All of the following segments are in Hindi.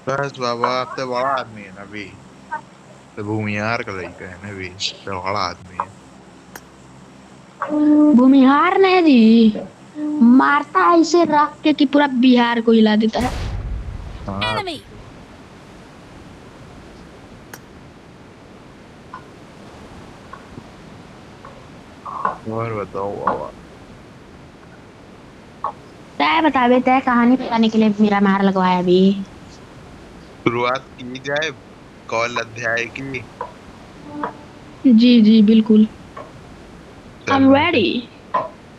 बस बाबा अब तो बड़ा आदमी है ना भी। तो भूमियार का लड़का है ना भी, तो बड़ा आदमी है। भूमिहार नहीं जी, मारता है इसे रख के कि पूरा बिहार को हिला देता है। हाँ Enemy! और बताओ बाबा। तय बतावे, तय कहानी बताने के लिए मेरा मार लगवाया अभी। शुरुआत की जाए कौल अध्याय की। जी जी बिल्कुल। आई एम चलो रेडी।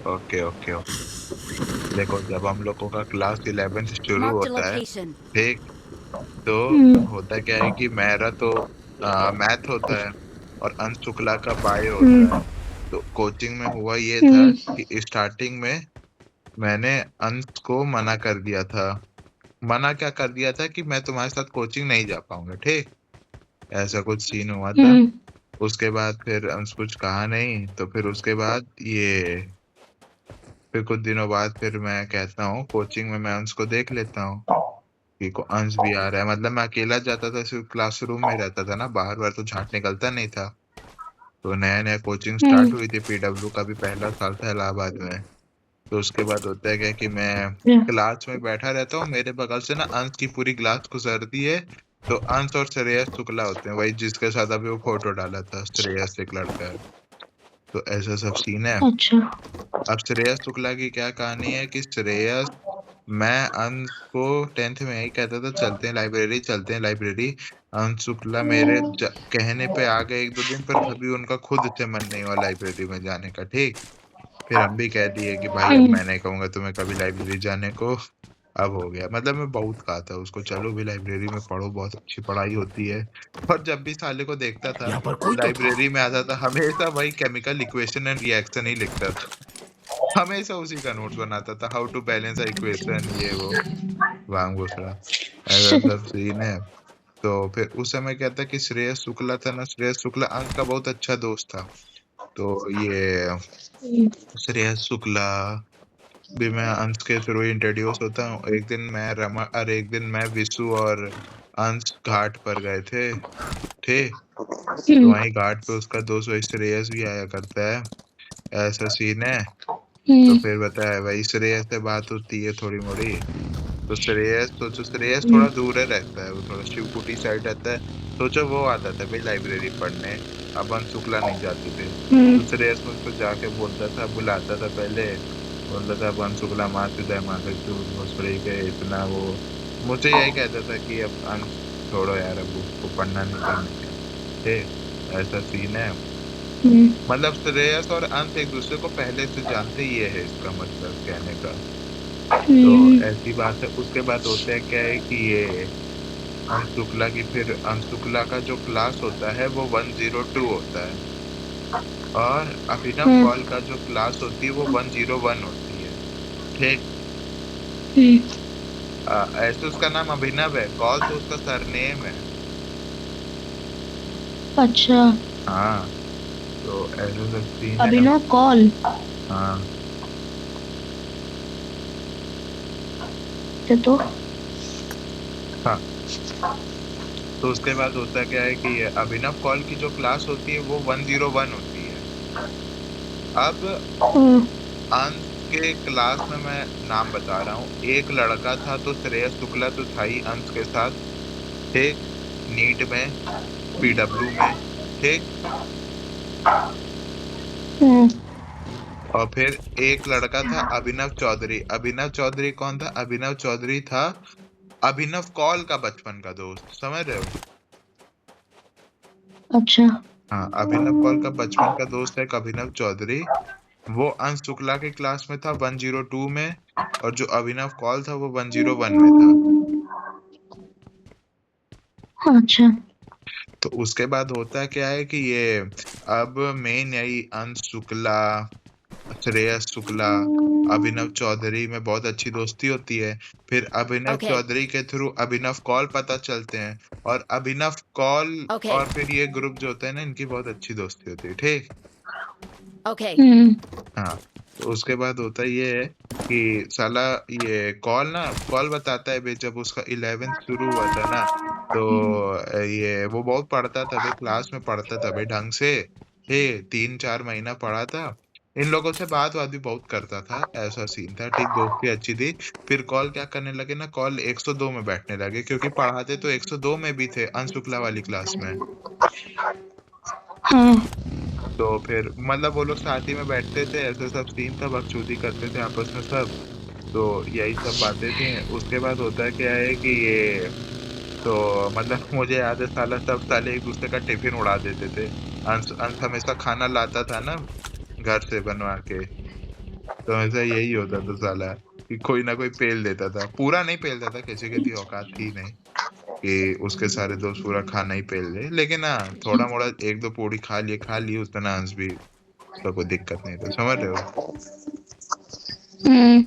Okay okay okay. देखो जब हम लोगों का क्लास 11th शुरू Marked a होता है, location. ठीक, तो हम्म। होता क्या है कि मेरा तो मैथ होता है और अंश शुक्ला का बायो होता है। हम्म। तो कोचिंग में हुआ ये था हम्म। कि स्टार्टिंग में मैंने अंश को मना कर दिया था। मना क्या कर दिया था कि मैं तुम्हारे साथ कोचिंग नहीं जा पाऊंगा, ठीक। ऐसा कुछ सीन हुआ था। हम्म। उसके बाद फिर अंश कुछ कहा नहीं, तो फिर उसके बाद ये, फिर कुछ दिनों बाद फिर मैं कहता हूँ कोचिंग में मैं अंश को देख लेता हूँ कि अंश भी आ रहा है। मतलब मैं अकेला जाता था, सिर्फ क्लासरूम में रहता था ना, बाहर बाहर तो झांट निकलता नहीं था। तो नया नया कोचिंग स्टार्ट हम्म। हुई थी, पीडब्ल्यू का भी पहला साल था इलाहाबाद में। तो उसके बाद होता है क्या कि मैं क्लास में बैठा रहता हूँ, मेरे बगल से ना अंश की पूरी क्लास गुजरती है। तो अंश और श्रेयस शुक्ला होते हैं, वही जिसके साथ अभी वो फोटो डाला था, श्रेयस एक लड़का है। तो ऐसा सब सीन है। अच्छा। अब श्रेयस शुक्ला की क्या कहानी है कि श्रेयस, मैं अंश को 10th में यही कहता था चलते हैं लाइब्रेरी, चलते हैं लाइब्रेरी। अंश शुक्ला मेरे कहने पे आ गए एक दो दिन, पर कभी उनका खुद से मन नहीं हुआ लाइब्रेरी में जाने का, ठीक। फिर हम भी कह दिए कि भाई अब हम्म। मैं नहीं कहूंगा तुम्हें कभी लाइब्रेरी जाने को। अब हो गया, मतलब मैं बहुत कहा था उसको चलो भी लाइब्रेरी में पढ़ो, बहुत अच्छी पढ़ाई होती है। और जब भी साले को देखता था यहाँ पर कोई तो था। लाइब्रेरी में आता था, हमेशा वही केमिकल इक्वेशन एंड रिएक्शन ही लिखता था। हमेशा उसी का नोट्स बनाता था, how to balance a equation, ये वो वांग घोषणा, ऐसा सब सीन है। तो फिर उस समय क्या था कि श्रेयस शुक्ला था ना, श्रेयस शुक्ला अंश का बहुत अच्छा दोस्त था। तो ये श्रेयस शुक्ला भी मैं अंश के थ्रू इंट्रोड्यूस होता हूँ। एक दिन मैं एक दिन मैं विशु और अंश घाट पर गए थे। तो हम्म। वहीं घाट पे उसका दोस्त वही श्रेयस भी आया करता है। ऐसा सीन है। तो हम्म। फिर बताया वही श्रेयस से बात होती है थोड़ी मोड़ी। तो श्रेयस, सोचो श्रेयस हम्म। थोड़ा दूर है रहता है, वो थोड़ा शिवकुटी साइड रहता है। सोचो वो आता था भाई लाइब्रेरी पढ़ने, अब अंश शुक्ला नहीं जाते थे। हम्म। तो श्रेयस मुझको जाके बोलता था, बुलाता था पहले, बोलता था अंश शुक्ला मातृदय माधव भोसड़ी के इतना वो, मुझे यही कहता था कि अब अंश छोड़ो यार, अब उसको पढ़ना नहीं करना क्या, ठीक। ऐसा सीन है। हम्म। मतलब श्रेयस और अंश एक दूसरे को पहले से जानते ही है, इसका मतलब कहने का। तो हम्म। ऐसी बात है। उसके बाद होता है क्या है कि ये अंश शुक्ला की, फिर अंश शुक्ला का जो क्लास होता है वो 102 होता है, और अभिनव हम्म। कौल का जो क्लास होती है वो 101 होती है, ठीक। हम्म। ऐसे उसका नाम अभिनव है, कौल तो उसका सरनेम है। अच्छा। हाँ। तो ऐसा सब सीन है। अभिनव कौल। हाँ। तो हाँ। तो उसके बाद होता क्या है कि ये अभिनव कौल की जो क्लास होती है वो 101 होती है। अब हम्म। अंश के क्लास में मैं नाम बता रहा हूँ, एक लड़का था तो श्रेयस शुक्ला तो था ही अंश के साथ, ठीक, नीट में, पीडब्ल्यू में, ठीक। हम्म। और फिर एक लड़का था अभिनव चौधरी। अभिनव चौधरी कौन था? अभिनव चौधरी था अभिनव कौल का बचपन का दोस्त, समझ रहे हो। अच्छा। हाँ, अभिनव कौल का बचपन का दोस्त है अभिनव चौधरी। वो अंश शुक्ला के क्लास में था 102 में, और जो अभिनव कौल था वो 101 में था। अच्छा। तो उसके बाद होता क्या है कि ये, अब मेन यही अंश शुक्ला, श्रेयस शुक्ला, अभिनव चौधरी में बहुत अच्छी दोस्ती होती है। फिर अभिनव Okay. चौधरी के थ्रू अभिनव कौल पता चलते हैं, और अभिनव कौल Okay. और फिर ये ग्रुप जो होता है ना, इनकी बहुत अच्छी दोस्ती होती है, ठीक। Okay. हाँ, तो उसके बाद होता ये है कि साला ये कॉल बताता है बे, जब उसका 11th शुरू हुआ था ना, तो ये वो बहुत पढ़ता था बे, क्लास में पढ़ता था बे ढंग से। 3-4 महीना पढ़ा था। इन लोगों से बात भी बहुत करता था, ऐसा सीन था, ठीक, दोस्ती अच्छी थी। फिर कॉल क्या करने लगे ना, कॉल 102 में बैठने लगे, क्योंकि पढ़ाते तो 102 में भी थे, अंश शुक्ला वाली क्लास में। हाँ। तो फिर मतलब वो लोग साथ ही में बैठते थे, ऐसे सब सीन था, बकचोदी करते थे आपस में सब। तो यही सब बातें थी। उसके बाद होता क्या है कि ये, तो मतलब मुझे याद है साला सब साले एक दूसरे का टिफिन उड़ा देते थे। अंश अंश हमेशा खाना लाता था ना घर से बनवा के, तो हमेशा यही होता था साला, कि कोई ना कोई पेल देता था, पूरा नहीं पेलता था, किसी की इतनी औकात थी नहीं कि उसके सारे दोस्त पूरा खाना ही पेल दे, लेकिन हाँ थोड़ा मोड़ा एक दो पूड़ी खा ली उतना अंश भी, उसका कोई दिक्कत नहीं था, समझ रहे हो। हम्म।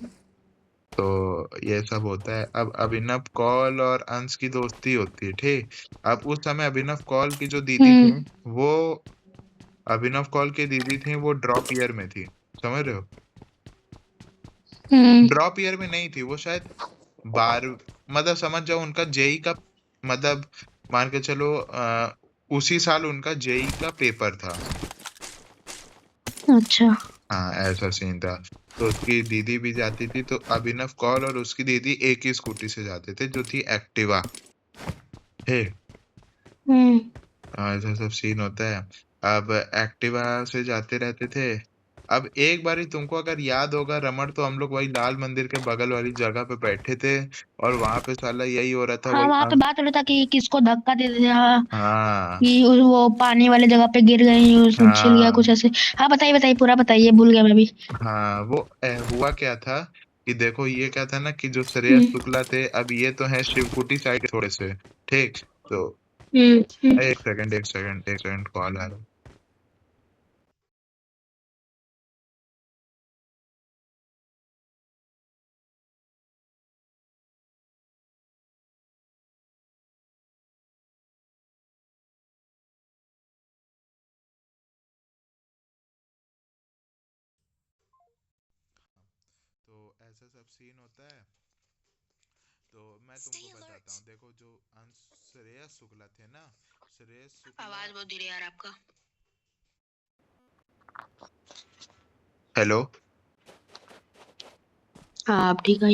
तो ये सब होता है। अब अभिनव कौल और अंश की दोस्ती होती है, ठीक। अब उस समय अभिनव कौल की जो दीदी थी, हम्म। वो अभिनव कौल की दीदी थी, वो ड्रॉप ईयर में थी, समझ रहे हो। हम्म। ड्रॉप ईयर में नहीं थी वो, शायद बार मतलब समझ जाओ उनका जेई का, मतलब मान के चलो उसी साल उनका जेई का पेपर था। अच्छा। हाँ, ऐसा सीन था। तो उसकी दीदी भी जाती थी, तो अभिनव कौल और उसकी दीदी एक ही स्कूटी से जाते थे, जो थी एक्टिवा। हे, हम्म। ऐसा सब सीन होता है। अब एक्टिवा से जाते रहते थे। अब एक बारी तुमको अगर याद होगा रमन, तो हम लोग वही लाल मंदिर के बगल वाली जगह पे बैठे थे, और वहां पे साला यही हो रहा था, हाँ, वही वहां पे बात हो रहा था कि किसको धक्का दे दिया। हाँ, हाँ कि वो पानी वाले जगह पे गिर गई, उसमें छिल गया हाँ कुछ ऐसे। हाँ, बताइए बताइए, पूरा बताइए, भूल गया मैं भी। हाँ, वो हुआ क्या था कि देखो, ये क्या था ना कि जो श्रेयस हम्म। शुक्ला थे, अब ये तो है शिवकुटी साइड के थोड़े से, ठीक। तो हम्म। हम्म। एक सेकंड कॉल आ रहा है। तो ऐसा सब सीन होता है। तो मैं तुमको बताता हूँ, देखो जो श्रेयस शुक्ला थे ना, श्रेयस शुक्ला। आवाज बहुत धीरे यार आपका। हेलो। हाँ, आप ठीक है।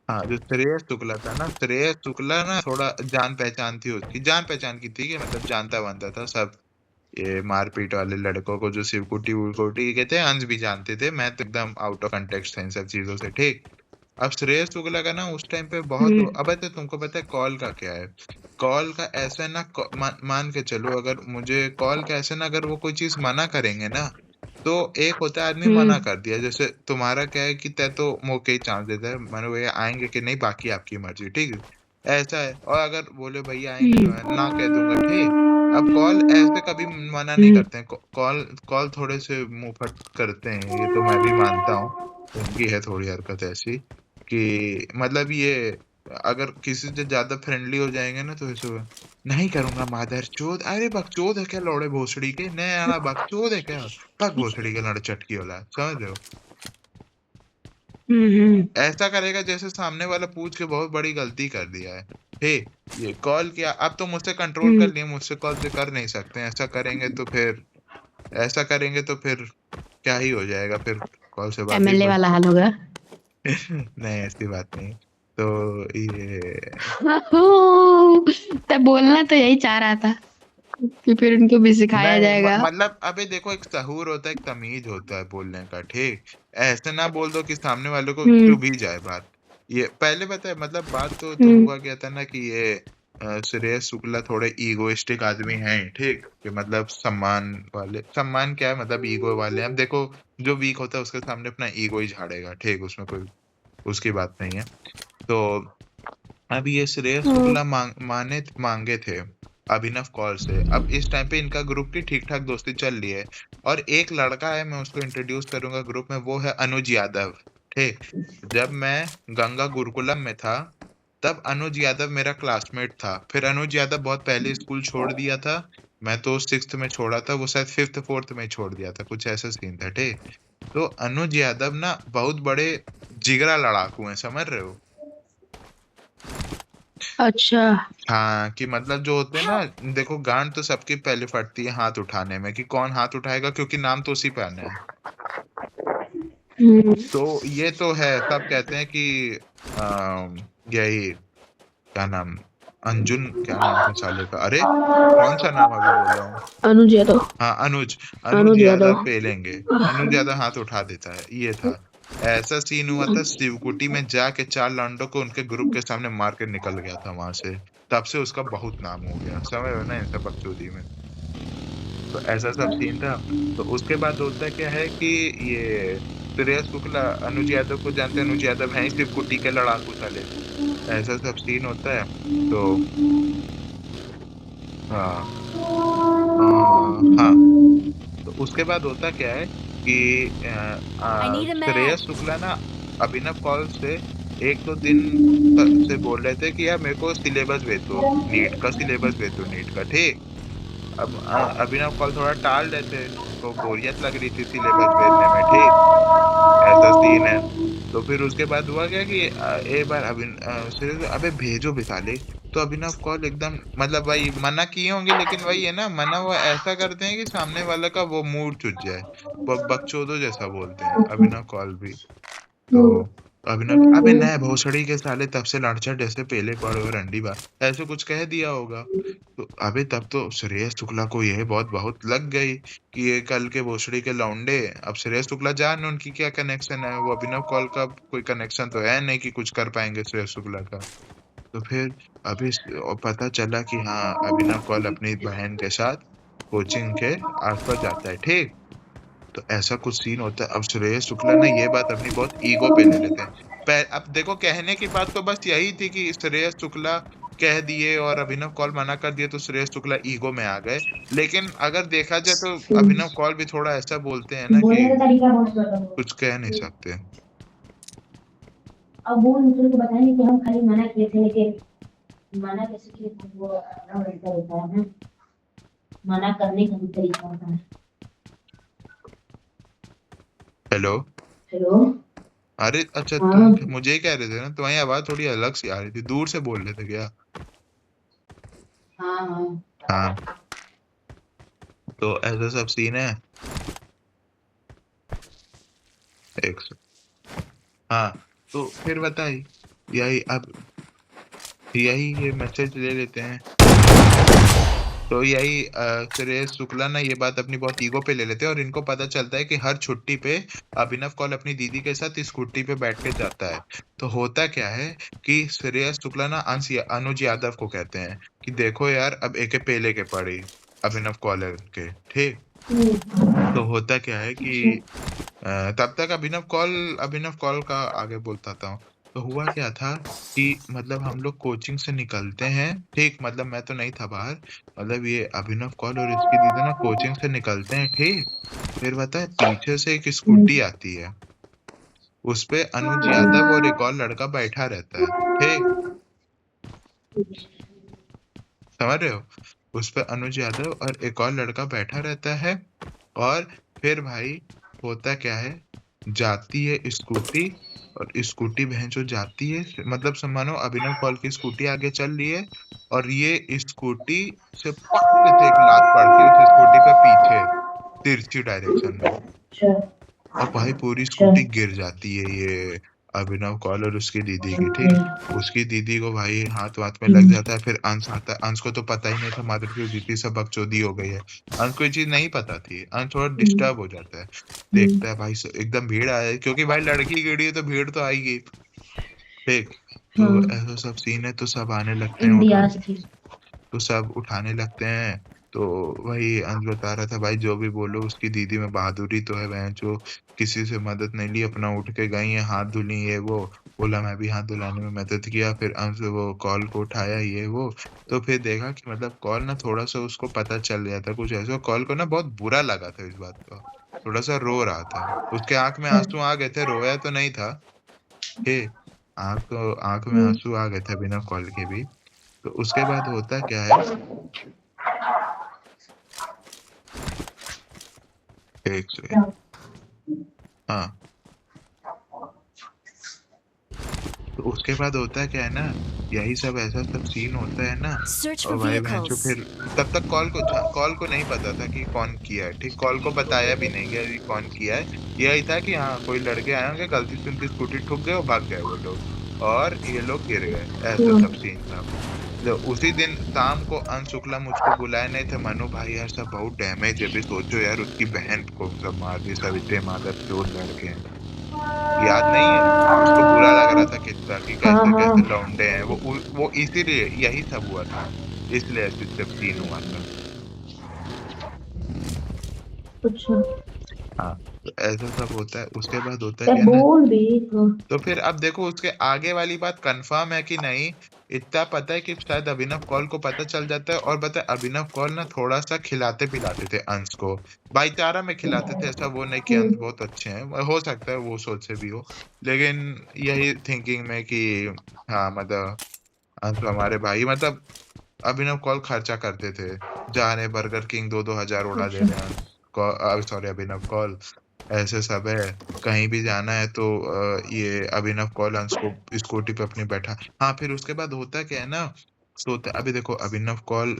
हाँ, जो श्रेयस शुक्ला था ना, श्रेयस शुक्ला ना थोड़ा जान पहचान थी उसकी, जान पहचान की थी, कि मतलब जानता वानता था सब, ये मारपीट वाले लड़कों को जो शिवकुटी वुकुटी कहते हैं, अंश भी जानते थे, मैं तो एकदम आउट ऑफ कंटेक्स्ट था इन सब चीजों से, ठीक। अब श्रेयस शुक्ला का ना उस टाइम पे बहुत, हम्म। अब तो तुमको पता है कॉल का क्या है। कॉल का ऐसा है ना, मान के चलो, अगर मुझे कॉल का ऐसा ना, अगर वो कोई चीज मना करेंगे ना, तो एक होता है आदमी मना हम्म। कर दिया, जैसे तुम्हारा क्या है कि तय तो मौके ही चांस देता है, मानो भैया आएंगे कि नहीं, बाकी आपकी मर्जी, ठीक है, ऐसा है। और अगर बोले भैया आएंगे, तो मैं ना कह दूंगा, ठीक। अब कॉल ऐसे कभी मना नहीं हम्म। करते हैं, कॉल कॉल थोड़े से मुंह फट करते हैं, ये तो मैं भी मानता हूँ, उनकी है थोड़ी हरकत ऐसी, कि मतलब ये अगर किसी से ज्यादा फ्रेंडली हो जाएंगे ना, तो ऐसे नहीं करूंगा मादर चोद, अरे बकचोद है क्या लौड़े भोसड़ी के, नया आना बकचोद है क्या, पग भोसड़ी के लड़ चटकी वाला, समझ रहे हो। हम्म। ऐसा करेगा जैसे सामने वाला पूछ के बहुत बड़ी गलती कर दिया है। हे, ये कॉल किया, अब तो मुझसे कंट्रोल कर हम्म। लिए, मुझसे कॉल से कर नहीं सकते, ऐसा करेंगे तो फिर क्या ही हो जाएगा, फिर कॉल से बात ही एमएलए बंद। वाला हाल होगा। नहीं, ऐसी बात नहीं। तो ये तब बोलना तो यही चाह रहा था कि फिर उनको भी सिखाया नहीं, जाएगा। मतलब अबे देखो, एक सहूर होता है, एक तमीज होता है बोलने का, ठीक। ऐसे ना बोल दो कि सामने वाले को हम्म। चुभ ही जाए बात। ये पहले पता है, मतलब बात तो हम्म। हुआ क्या था ना, कि ये श्रेयस शुक्ला थोड़े ईगोइस्टिक आदमी हैं, ठीक, कि मतलब सम्मान क्या है, मतलब ईगो वाले हैं। अब देखो, जो वीक होता है उसके सामने अपना ईगो ही झाड़ेगा, ठीक, उसमें कोई उसकी बात नहीं है। तो अब ये श्रेयस हम्म। शुक्ला मांगे थे अभिनव कौर से। अब इस टाइम पे इनका ग्रुप की ठीक ठाक दोस्ती चल रही है, और एक लड़का है, मैं उसको इंट्रोड्यूस करूंगा ग्रुप में, वो है अनुज यादव, ठीक। जब मैं गंगा गुरुकुलम में था, तब अनुज यादव मेरा क्लासमेट था, फिर अनुज यादव बहुत पहले स्कूल छोड़ दिया था, मैं तो 6th में छोड़ा था, वो शायद 5th 4th में छोड़ दिया था, कुछ ऐसा सीन था। ठीक, तो अनुज यादव ना बहुत बड़े जिगरा लड़ाकू हैं, समझ रहे हो। अच्छा। हाँ, कि मतलब जो होते हैं ना, देखो गांड तो सबकी पहले फटती है हाथ उठाने में, कि कौन हाथ उठाएगा, क्योंकि नाम तो उसी पे आना है। हम्म। तो ये तो है, सब कहते हैं कि यही क्या नाम, अंजुन, क्या नाम था साले का, अरे कौन सा नाम अभी बोल रहा हूँ। अनुज यादव। हाँ, अनुज, अनुज अनुज यादव यादव। पेलेंगे, अनुज यादव हाथ उठा देता है, ये था। ऐसा सीन हुआ था, शिवकुटी में जाके 4 लौंडों को उनके ग्रुप के सामने मार के निकल गया था वहां से। तब से उसका बहुत नाम हो गया, समझ रहे हो ना, इन सब बकचोदी में। तो ऐसा सब सीन था। तो उसके बाद होता क्या है कि ये श्रेयस शुक्ला, अनुज यादव को जानते हैं, अनुज यादव है ही शिवकुटी के लड़ाकू साले। ऐसा सब सीन होता है। तो हाँ, हाँ, तो उसके बाद होता क्या है कि I need a Shreyas match. Shukla ना अभिनव कौल से 1-2 दिन से बोल रहे थे कि यार मेरे को सिलेबस भेज दो, नीट का सिलेबस भेज दो, नीट का। ठीक, अब अभिनव कौल थोड़ा टाल रहे थे, उनको बोरियत लग रही थी सिलेबस भेजने में। ठीक, ऐसा सीन है। तो फिर उसके बाद हुआ क्या कि एक बार अबे भेजो बिसाले। तो अभिनव कौल एकदम, मतलब भाई मना किए होंगे, लेकिन वही है ना, मना वो ऐसा करते हैं कि सामने वाले का वो मूड चुट जाए। वो बकचोदों जैसा बोलते हैं अभिनव कौल भी। तो अभिनव, अबे नए भोसड़ी के साले तब से लाड़चट जैसे पेले पड़े हो रंडी बा, ऐसे कुछ कह दिया होगा। तो अबे तब तो श्रेयस शुक्ला को यह बहुत बहुत लग गई कि ये कल के भोसड़ी के लौंडे। अब श्रेयस शुक्ला जान उनकी क्या कनेक्शन है, वो अभिनव कौल का कोई कनेक्शन तो है नहीं कि कुछ कर पाएंगे श्रेयस शुक्ला का। तो फिर पता चला कि हाँ, अभिनव कौल अपनी बहन के साथ कोचिंग के आसपास जाता है। ठीक, तो ऐसा कुछ सीन होता है। अब श्रेयस शुक्ला ना ये बात अपनी बहुत ईगो पे ले लेते हैं। अब देखो, कहने की बात तो बस यही थी कि श्रेयस शुक्ला कह दिए और अभिनव कौल मना कर दिए, तो श्रेयस शुक्ला ईगो में आ गए। लेकिन अगर देखा जाए तो अभिनव कौल भी थोड़ा ऐसा बोलते हैं ना कि बोलने का तरीका बहुत बदल कुछ कह नहीं सकते। अब वो दूसरे को बताएंगे कि हम खाली मना किए थे, लेकिन मना कैसे किए थे वो अपना तरीका होता है ना, मना करने का भी तरीका होता है। हेलो। हेलो। अरे अच्छा, तुम हाँ। मुझे ही कह रहे थे ना, तुम्हारी आवाज थोड़ी अलग सी आ रही थी, दूर से बोल रहे थे क्या। हाँ हाँ। हाँ, तो ऐसा सब सीन है। एक हाँ, तो फिर बताइए, यही अब यही ये मैसेज ले लेते हैं। तो यही श्रेयस शुक्ला ना ये बात अपनी बहुत ईगो पे ले लेते हैं, और इनको पता चलता है कि हर छुट्टी पे अभिनव कौल अपनी दीदी के साथ स्कूटी पे बैठ के जाता है। तो होता क्या है कि श्रेयस शुक्ला ना अनुज यादव को कहते हैं कि देखो यार, अब एके पेले के पड़ी अभिनव कौल के। ठीक, तो होता क्या है कि तब तक अभिनव कौल का आगे बोलता था। तो हुआ क्या था कि मतलब हम लोग कोचिंग से निकलते हैं। ठीक, मतलब मैं तो नहीं था बाहर, मतलब ये अभिनव कौल और इसकी दीदी ना कोचिंग से निकलते हैं। ठीक, फिर पता है पीछे से एक स्कूटी आती है, उस पे अनुज यादव और एक और लड़का बैठा रहता है। ठीक, समझ रहे हो, उस पे अनुज यादव और एक और लड़का बैठा रहता है। और फिर भाई होता क्या है, जाती है स्कूटी, और स्कूटी भैंचो जाती है, मतलब मानो अभिनव कौल की स्कूटी आगे चल रही है, और ये स्कूटी से पक से एक लात पड़ती है उस स्कूटी पे पीछे, तिरछी डायरेक्शन में। अच्छा। और भाई पूरी अच्छा। स्कूटी गिर जाती है ये अभिनव कौल और उसकी दीदी की। ठीक, उसकी दीदी को भाई हाथ वाथ में लग जाता है। फिर अंश आता है, अंश को तो पता ही नहीं था माधुरी दीदी से बकचोदी हो गई है। अंश को ये चीज नहीं पता थी, अंश थोड़ा डिस्टर्ब हो जाता है। देखता है भाई एकदम भीड़ आया है, क्योंकि भाई लड़की गिरी है तो भीड़ तो आएगी। ठीक, तो हाँ। ऐसा सब सीन है, तो सब आने लगते हैं उठा, इंडियाज थी। तो सब उठाने लगते हैं। तो वही अंश बता रहा था, भाई जो भी बोलो उसकी दीदी में बहादुरी तो है, बहन जो किसी से मदद नहीं ली, अपना उठ के गई है, हाथ धुली है वो। बोला मैं भी हाथ धुलाने में मदद किया, फिर अंश वो कॉल को उठाया ये वो। तो फिर देखा कि मतलब कॉल ना थोड़ा सा उसको पता चल गया था कुछ ऐसा, कॉल को ना बहुत बुरा लगा था इस बात का, थोड़ा सा रो रहा था, उसके आंख में अच्छा। आंसू आ गए थे, रोया तो नहीं था। ठीक, आंख में आंसू आ गए थे बिना कॉल के भी। तो उसके बाद होता क्या है एक सेकंड। हाँ, तो उसके बाद होता क्या है ना, यही सब ऐसा सब सीन होता है ना। Search for और भाई बहनचोद vehicles. फिर तब तक कॉल को नहीं पता था कि कौन किया है, ठीक, कॉल को बताया भी नहीं गया कि कौन किया है। यही था कि हाँ कोई लड़के आए होंगे, गलती से उनकी स्कूटी ठुक गए और भाग गए वो लोग, और ये लोग गिर गए, ऐसा सब सीन था। तो उसी दिन शाम को अंश शुक्ला मुझको बुलाए नहीं थे, मनु भाई यार सब बहुत डैमेज है, भी सोचो यार उसकी बहन को सब मार दी, सवित्री माधव चोर लड़के हैं, याद नहीं है? उसको बुरा लग रहा था कितना कि हाँ कैसे कैसे हाँ। लौंडे हैं वो इसीलिए यही सब हुआ था, इसलिए ऐसे सब सीन हुआ था। अच्छा, हाँ, तो ऐसा सब होता है। उसके बाद होता है तब क्या ना, बोल भी। हाँ। तो फिर अब देखो उसके आगे वाली बात कंफर्म है कि नहीं। इतना पता है कि शायद अभिनव कौल को पता चल जाता है, और बता अभिनव कौल ना थोड़ा सा खिलाते पिलाते थे अंश को, भाईचारा में खिलाते थे, ऐसा वो नहीं कि अंश बहुत अच्छे हैं, हो सकता है वो सोच से भी हो, लेकिन यही थिंकिंग में कि हाँ मतलब अंश हमारे भाई, मतलब अभिनव कौल खर्चा करते थे, जा रहे बर्गर किंग 2-2 हजार उड़ा दे अच्छा। रहे हैं अंश, सॉरी अभिनव कौल, ऐसे सब है। कहीं भी जाना है तो ये अभिनव कौल अंश को स्कूटी पे अपनी बैठा। हाँ, फिर उसके बाद होता क्या है ना, तो अभी देखो अभिनव कौल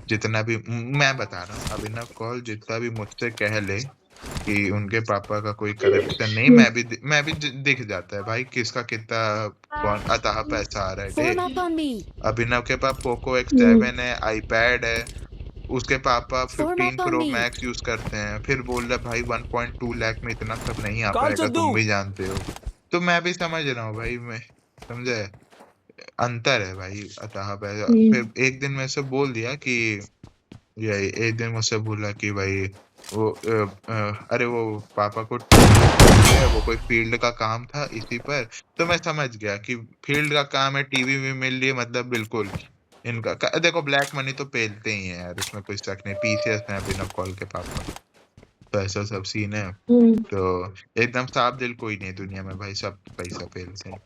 जितना भी मैं बता रहा हूँ, अभिनव कौल जितना भी मुझसे कह ले कि उनके पापा का कोई करप्शन नहीं, मैं भी दिख जाता है भाई किसका कितना कौन अतः पैसा आ रहा है, Form ठीक। up on me. अभिनव के पास पोको X7 है, आईपैड है, उसके पापा Form 15 up on pro me. Max use करते हैं, फिर बोल रहा भाई 1.2 लाख में इतना सब नहीं आ काल पाएगा, चद्दू। तुम भी जानते हो। तो मैं भी समझ रहा हूँ भाई, मैं समझे, अंतर है भाई अतः पैसा। फिर एक दिन मैं से बोल दिया कि ये एक दिन मुझसे बोला कि भाई वो अरे वो पापा को टीवी चाहिए, वो कोई फील्ड का काम था इसी पर। तो मैं समझ गया कि फील्ड का काम है, टीवी भी मिल रही है, मतलब बिल्कुल इनका देखो ब्लैक मनी तो पेलते ही हैं यार, इसमें कोई शक नहीं, पीसीएस हैं अभिनव कौल के पापा, तो ऐसा सब सीन है। तो एकदम साफ दिल कोई नहीं है दुनिया में भाई, सब पैसा पेलते हैं,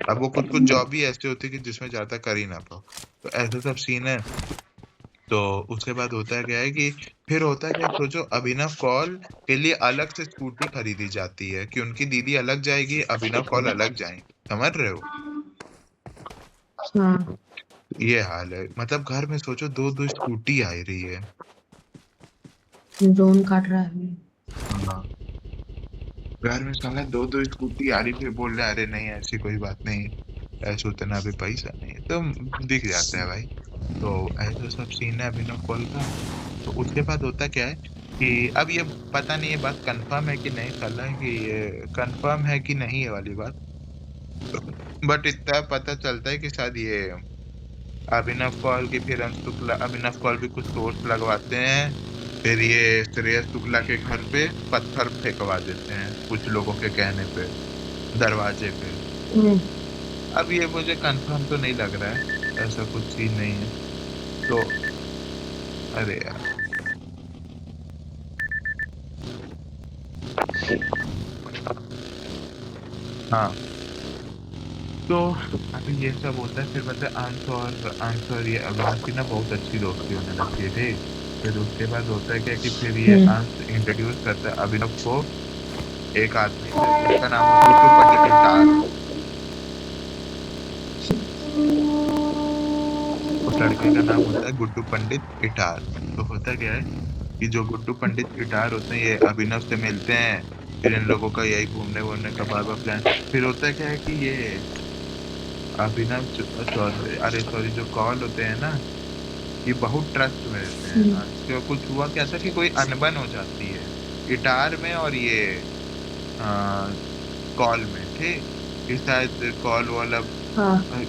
अब वो कुछ कुछ जॉब भी ऐसी होती है कि जिसमें ज्यादा कर ही ना पाओ, तो ऐसा सब सीन है। तो उसके बाद होता है क्या है कि फिर होता है क्या, सोचो अभिनव कौल के लिए अलग से स्कूटी खरीदी जाती है कि उनकी दीदी अलग जाएगी, अभिनव कौल अलग जाएंगे, समझ रहे हो? हाँ। ये हाल है, मतलब घर में सोचो दो दो स्कूटी आ रही है। जोन काट रहा है। हाँ, घर में साला दो दो स्कूटी आ रही, फिर बोल रहे अरे नहीं ऐसी कोई बात नहीं, ऐसे उतना भी पैसा नहीं है, तो दिख जाता है भाई। तो ऐसा सब सीन है अभिनव कौल का। तो उसके बाद होता क्या है कि अब ये पता नहीं, ये बात कंफर्म है कि नहीं साला, कि ये कंफर्म है कि नहीं ये वाली बात, बट इतना पता चलता है कि शायद ये अभिनव कौल की फिर अभिनव कौल भी कुछ सोर्स लगवाते हैं, फिर ये श्रेयस शुक्ला के घर पे पत्थर फेंकवा देते हैं कुछ लोगों के कहने पे, दरवाजे पे। अब ये मुझे कंफर्म तो नहीं लग रहा है, ऐसा कुछ सीन नहीं है। तो अरे यार, हाँ, तो अभी ये सब होता है, फिर मतलब अंश और ये अभिनव की ना बहुत अच्छी दोस्ती होने लगती है, ठीक। फिर उसके बाद होता है क्या कि फिर ये अंश इंट्रोड्यूस करता है अभिनव को एक आदमी से, उसका नाम होता है गुड्डू पंडित इटार। उस लड़के का नाम होता है गुड्डू पंडित इटार। तो होता क्या है कि जो गुड्डू पंडित इटार होते हैं ये अभिनव से मिलते हैं, फिर इन लोगों का यही घूमने वूमने का बार बार प्लान। फिर होता क्या है कि ये अभिनव सॉरी, अरे सॉरी, जो कॉल होते हैं ना, ये बहुत ट्रस्ट में रहते हैं। तो कुछ हुआ क्या था कि कोई अनबन हो जाती है गिटार में और ये कॉल में, ठीक। कि शायद कॉल वाला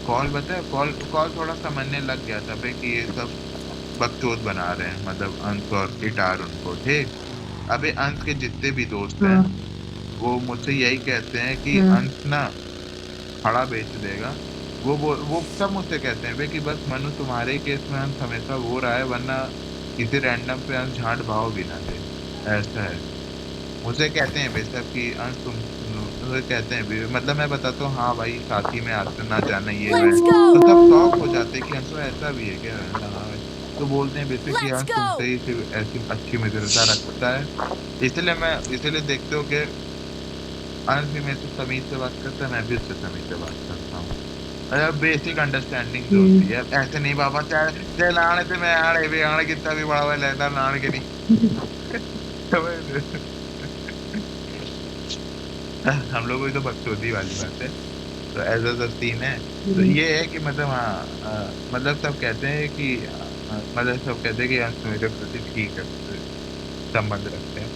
कॉल बताया, कॉल कॉल थोड़ा समझने लग गया था भाई कि ये सब बकचोद बना रहे हैं, मतलब अंश और गिटार उनको, ठीक। अबे अंश के जितने भी दोस्त हैं वो मुझसे यही कहते हैं कि अंश ना खड़ा बेच देगा, वो सब मुझसे कहते हैं भाई कि बस मनु तुम्हारे केस में अंश हमेशा वो रहा है, वरना किसी रैंडम पे अंश झांट भाव भी ना दे, ऐसा है। मुझे कहते हैं भाई सब कि अंश मुझे कहते हैं भी, मतलब मैं बताता हूँ हाँ भाई साथी में आते ना जाना ये है, Let's तो सब go. शौक हो जाते हैं कि अंशु ऐसा भी है क्या, हाँ भाई। तो बोलते हैं बेसिक कि Let's यार go! तुमसे ही सिर्फ ऐसी अच्छी मित्रता रखता है, इसलिए देखते हो कि अंश भी मेरे से तमीज से बात करता है, मैं भी उससे तमीज से बात करता हूँ। बेसिक अंडरस्टैंडिंग जो होती है, ऐसे नहीं बाबा चाहे चाहे लाने थे मैं आड़े भी आड़े कितना भी बड़ा हुआ लैंडर लाने के नहीं। समझ रहे? हम लोगों की तो बकचोदी वाली बात है। तो ऐसा सब सीन है। तो ये है कि मतलब हाँ, मतलब सब कहते हैं कि मतलब सब कहते हैं कि अंश मेरे प्रति ठीक है, संबंध रखते हैं।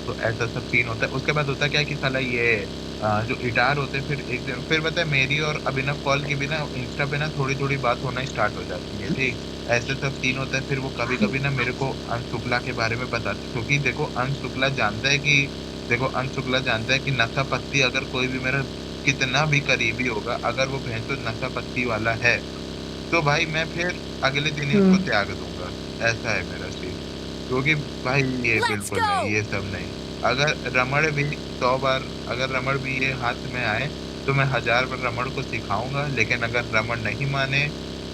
तो ऐसा सब सीन होता है। उसके बाद होता क्या है कि साला ये जो इटार होते हैं, फिर एक दिन फिर पता है मेरी और अभिनव कॉल की भी ना इंस्टा पे ना थोड़ी थोड़ी बात होना स्टार्ट हो जाती है, ठीक। ऐसे सब सीन होता है। फिर वो कभी कभी ना मेरे को अंश शुक्ला के बारे में बताते, क्योंकि देखो अंश शुक्ला जानता है कि नशा पत्ती अगर कोई भी मेरा कितना भी करीबी होगा, अगर वो भैंसो नशा पत्ती वाला है, तो भाई मैं फिर अगले दिन ही उसको त्याग दूंगा। ऐसा है मेरा सीन। क्योंकि भाई ये Let's बिल्कुल नहीं, go! ये सब नहीं। अगर रमण भी 100 बार, अगर रमण भी ये हाथ में आए, तो मैं 1000 बार रमण को सिखाऊंगा। लेकिन अगर रमण नहीं माने,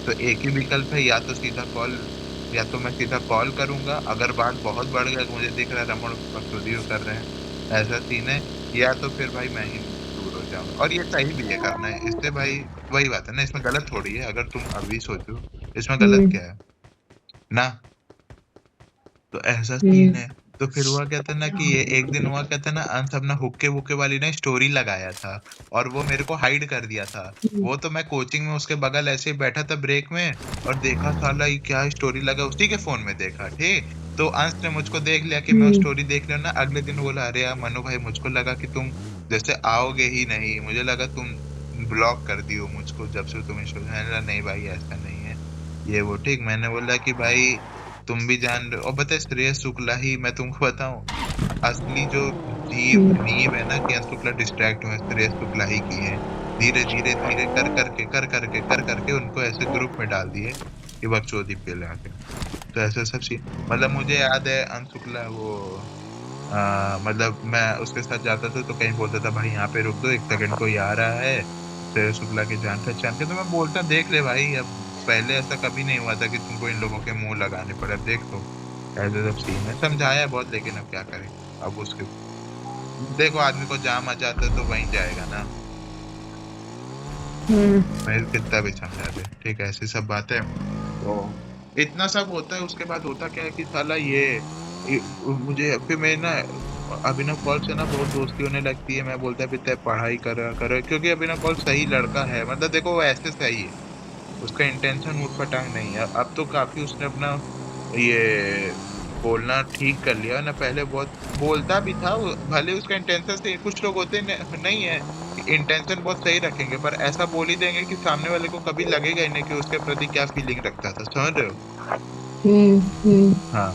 तो एक ही विकल्प है, या तो मैं सीधा कॉल करूंगा, अगर बात बहुत बढ़ गया, मुझे दिख रहा है रमण बकचोदी कर रहे हैं, ऐसा सीन है। या तो फिर भाई मैं ही दूर हो जाऊंगा, और ये सही भी है करना है इससे भाई। वही बात है ना, इसमें गलत थोड़ी है, अगर तुम अभी सोचो इसमें गलत क्या है ना। तो ऐसा सीन है। तो फिर हुआ क्या था ना कि ये एक दिन हुआ क्या था ना, अंश अपना हुक्के वुक्के वाली ना स्टोरी लगाया था, और वो मेरे को हाइड कर दिया था। वो तो मैं कोचिंग में उसके बगल ऐसे ही बैठा था ब्रेक में, और देखा साला ये क्या स्टोरी लगा, उसी के फोन में देखा, ठीक। तो अंश ने मुझको देख लिया कि मैं स्टोरी देख रहा हूं ना, अगले दिन बोला, अरे यार मनु भाई, मुझको लगा कि तुम जैसे आओगे ही नहीं, मुझे लगा तुम ब्लॉक कर दियो मुझको जब से तुम स्टोरी। मैंने बोला नहीं भाई ऐसा नहीं है, ये वो, ठीक। मैंने बोला कि भाई तुम भी जान रहे हो, और पता है श्रेयस शुक्ला ही, मैं तुमको बताऊं, असली जो नींव है ना कि अंश शुक्ला डिस्ट्रैक्ट हुए, श्रेयस शुक्ला ही की है। धीरे धीरे धीरे कर करके उनको ऐसे ग्रुप में डाल दिए कि बकचोदी पे लाके। तो ऐसे सब सी, मतलब मुझे याद है अंश शुक्ला वो मतलब मैं उसके साथ जाता था तो कहीं बोलता था, भाई यहाँ पे रुक दो 1 सेकंड, कोई आ रहा है, श्रेयस शुक्ला की जान पहचान के। तो मैं बोलता, देख ले भाई, अब पहले ऐसा कभी नहीं हुआ था कि तुमको इन लोगों के मुंह लगाने पड़े, अब देख लो। ऐसे सब सीन है, समझाया बहुत, लेकिन अब क्या करें। अब उसके देखो, आदमी को जहाँ मजा आता है तो वहीं जाएगा ना, मैं कितना भी समझा दे, ठीक है, ऐसी सब बातें। तो इतना सब होता है। उसके बाद होता क्या है कि साला मुझे फिर मैं ना अभिनव कौल से ना बहुत दोस्ती होने लगती है। मैं बोलता है पिता पढ़ाई कर कर, क्योंकि अभिनव कौल सही लड़का है, मतलब देखो वो ऐसे सही है, उसका इंटेंशन ऊट पटांग नहीं है। अब तो काफी उसने अपना ये बोलना ठीक कर लिया ना, पहले बहुत बोलता भी था भले उसका इंटेंशन से, कुछ लोग होते नहीं है इंटेंशन बहुत सही रखेंगे, पर ऐसा बोल ही देंगे कि सामने वाले को कभी लगेगा ही नहीं कि उसके प्रति क्या फीलिंग रखता था, समझ रहे हो। हाँ,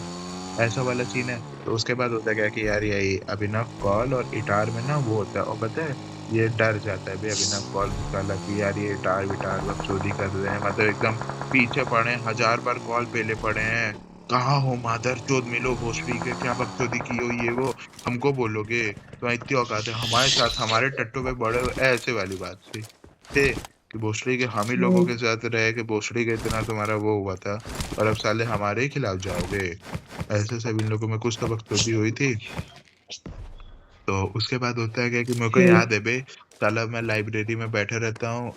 ऐसा वाला सीन है। तो उसके बाद होता क्या कि यार यही अभिनव कौल और इटार में ना वो होता है, और पता है ये डर जाता है भाई अभिनव कौल साला कि यार ये इटार विटार बकचोदी कर रहे हैं, मतलब एकदम पीछे पड़े हैं, 1000 बार कॉल पेले पड़े हैं। कहाँ हो मादर चोद, मिलो भोसड़ी के, क्या बकचोदी की हो ये वो, हमको बोलोगे तो इतनी औकात है हमारे साथ, हमारे टट्टू पे बड़े हो, ऐसे वाली बात थी, ठीक। कि भोसड़ी के हम ही लोगों के साथ रहे, कि भोसड़ी के इतना तुम्हारा वो हुआ था, और अब साले हमारे ही खिलाफ जाओगे। ऐसे सब इन लोगों में कुछ तो बकचोदी हुई थी। तो उसके बाद होता है क्या कि मेरे को याद है बे, साला मैं लाइब्रेरी में बैठा रहता हूँ।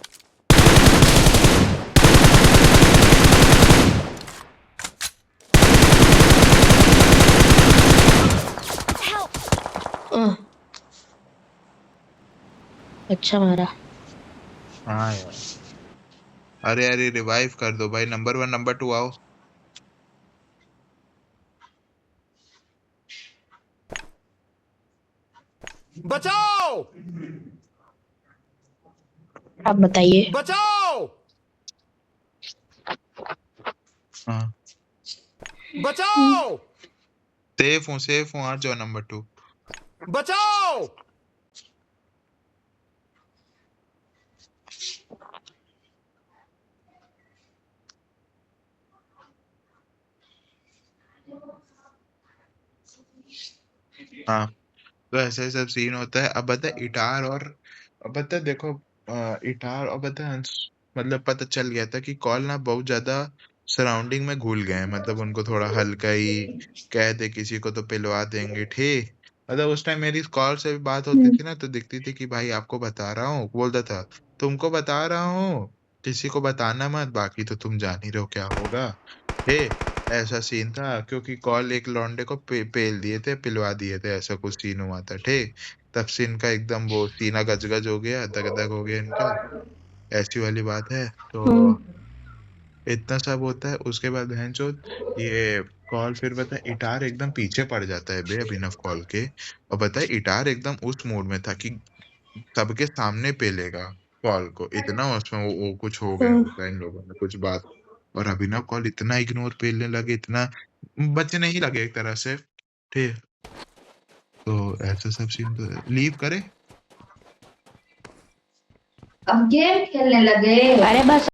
अच्छा मारा। हाँ यार, अरे अरे रिवाइव कर दो भाई, नंबर 1 नंबर 2 आओ। बचाओ! आप बताइए। बचाओ! हाँ, बचाओ! सेफ हूँ, आ जाओ नंबर 2। बचाओ! हाँ, तो ऐसे सब सीन होता है। अब बता इटार और, अब बता देखो इटार और बता मतलब पता चल गया था कि कॉल ना बहुत ज्यादा सराउंडिंग में घुल गए हैं, मतलब उनको थोड़ा हल्का ही कह दे किसी को तो पिलवा देंगे, ठीक। मतलब उस टाइम मेरी कॉल से भी बात होती थी ना, तो दिखती थी कि भाई आपको बता रहा हूँ, बोलता था तुमको बता रहा हूँ, किसी को बताना मत, बाकी तो तुम जान ही रहे हो क्या होगा। ऐसा सीन था, क्योंकि कॉल एक लौंडे को पेल दिए थे, पिलवा दिए थे, ऐसा कुछ सीन हुआ था, ठीक। तब से इनका एकदम वो सीना गजगज हो गया, दग हो गया इनका, ऐसी वाली बात है। तो इतना सब होता है, उसके बाद बहनचोद ये कॉल, फिर पता है इटार एकदम पीछे पड़ जाता है बे अभिनव कॉल के। और पता है इटार एकदम उस मूड में था कि सबके सामने पेलेगा कॉल को, इतना उसमें वो कुछ हो गया होगा इन लोगों में कुछ बात। और अभिनव कॉल इतना इग्नोर पेलने लगे, इतना बचने ही लगे एक तरह से, ठीक। तो ऐसा सब सीन तो लीव करे। अब गेम खेलने लगे। अरे बस